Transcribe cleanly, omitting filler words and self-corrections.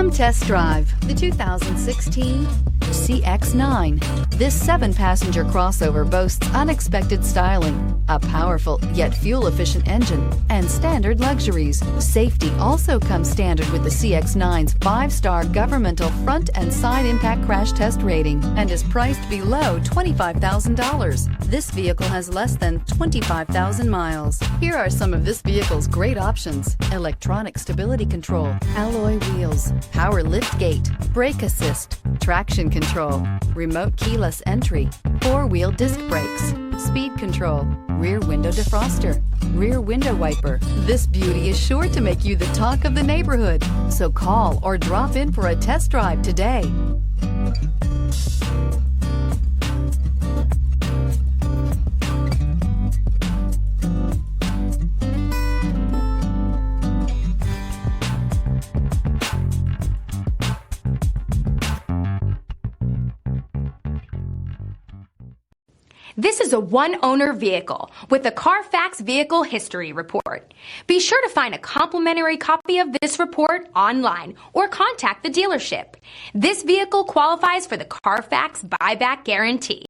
Come test drive the 2016 CX-9. This 7-passenger crossover boasts unexpected styling, a powerful yet fuel-efficient engine, and standard luxuries. Safety also comes standard with the CX-9's 5-star governmental front and side impact crash test rating and is priced below $25,000. This vehicle has less than 25,000 miles. Here are some of this vehicle's great options: electronic stability control, alloy wheels, power liftgate, brake assist, traction control, remote keyless entry, 4-wheel disc brakes, speed control, rear window defroster, rear window wiper. This beauty is sure to make you the talk of the neighborhood. So call or drop in for a test drive today. This is a one-owner vehicle with a Carfax Vehicle History Report. Be sure to find a complimentary copy of this report online or contact the dealership. This vehicle qualifies for the Carfax Buyback Guarantee.